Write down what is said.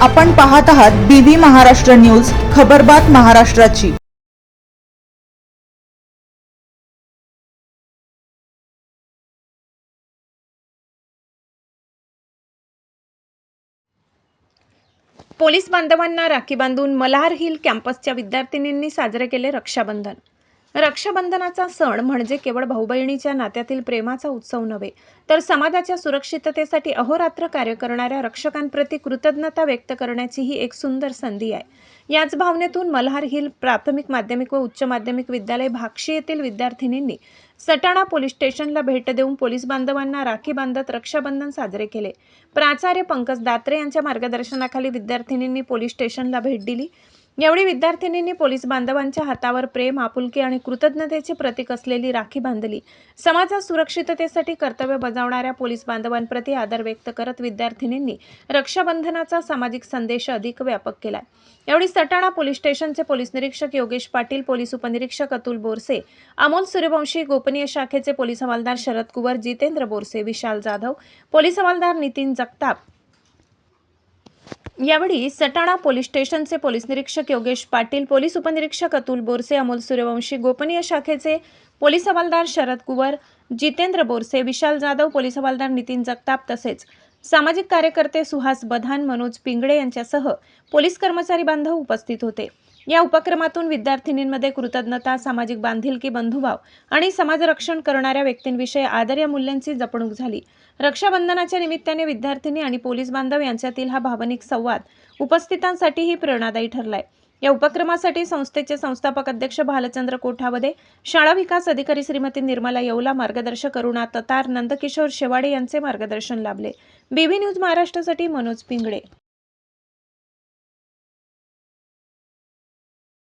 आपण पाहत आहात बीबी महाराष्ट्र न्यूज, खबरबात महाराष्ट्राची। पोलीस बांधवांना राखी बांधून मल्हार हिल कॅम्पसच्या विद्यार्थिनींनी साजरे केले रक्षाबंधन। रक्षाबंधनाचा सण म्हणजे केवळ भाऊ-बहिणीच्या नात्यातील प्रेमाचा उत्सव नव्हे, तर समाजाच्या सुरक्षिततेसाठी अहोरात्र कार्य करणाऱ्या रक्षकांप्रती कृतज्ञता व्यक्त करण्याची ही एक सुंदर संधी आहे। याच भावनेतून मल्हार हिल प्राथमिक, माध्यमिक व उच्च माध्यमिक विद्यालय भाक्षी येथील विद्यार्थिनींनी सटाणा पोलीस स्टेशनला भेट देऊन पोलीस बांधवांना राखी बांधत रक्षाबंधन साजरे केले। प्राचार्य पंकज दात्रे यांच्या मार्गदर्शनाखाली विद्यार्थिनींनी पोलीस स्टेशनला भेट दिली। यावेळी विद्यार्थिनींनी पोलीस बांधवांच्या हातावर प्रेम, आपुलकी आणि कृतज्ञतेचे प्रतीक असलेली राखी बांधली। समाजात सुरक्षिततेसाठी कर्तव्य बजावणाऱ्या पोलीस बांधवांप्रती आदर व्यक्त करत विद्यार्थिनींनी रक्षाबंधनाचा सामाजिक संदेश अधिक व्यापक केला। यावेळी सटाणा पोलीस स्टेशनचे पोलीस निरीक्षक योगेश पाटील, पोलीस उपनिरीक्षक अतुल बोरसे, अमोल सूर्यवंशी, गोपनीय शाखेचे पोलीस हवालदार शरद कुवर, जितेंद्र बोरसे, विशाल जाधव, पोलीस हवालदार नितीन जगताप। यावेळी सटाणा पोलीस स्टेशनचे पोलीस निरीक्षक योगेश पाटील, पोलीस उपनिरीक्षक अतुल बोरसे, अमोल सूर्यवंशी, गोपनीय शाखेचे पोलीस हवालदार शरद कुवर, जितेंद्र बोरसे, विशाल जाधव, पोलीस हवालदार नितीन जगताप तसेच सामाजिक कार्यकर्ते सुहास बधान, मनोज पिंगळे यांच्यासह पोलीस कर्मचारी बांधव उपस्थित होते। या उपक्रमातून विद्यार्थिनींमध्ये कृतज्ञता, सामाजिक बांधिलकी, बंधुभाव आणि समाजरक्षण करणाऱ्या व्यक्तींविषयी आदर या मूल्यांची जपणूक झाली। रक्षाबंधनाच्या निमित्ताने विद्यार्थिनी आणि पोलीस बांधव यांच्यातील हा भावनिक संवाद उपस्थितांसाठीही प्रेरणादायी ठरलाय। या उपक्रमासाठी संस्थेचे संस्थापक अध्यक्ष भालचंद्र कोठावदे, शाळा विकास अधिकारी श्रीमती निर्मला येवला, मार्गदर्शक अरुणा ततार, नंदकिशोर शेवाडे यांचे मार्गदर्शन लाभले। बीबी न्यूज महाराष्ट्रासाठी मनोज पिंगळे।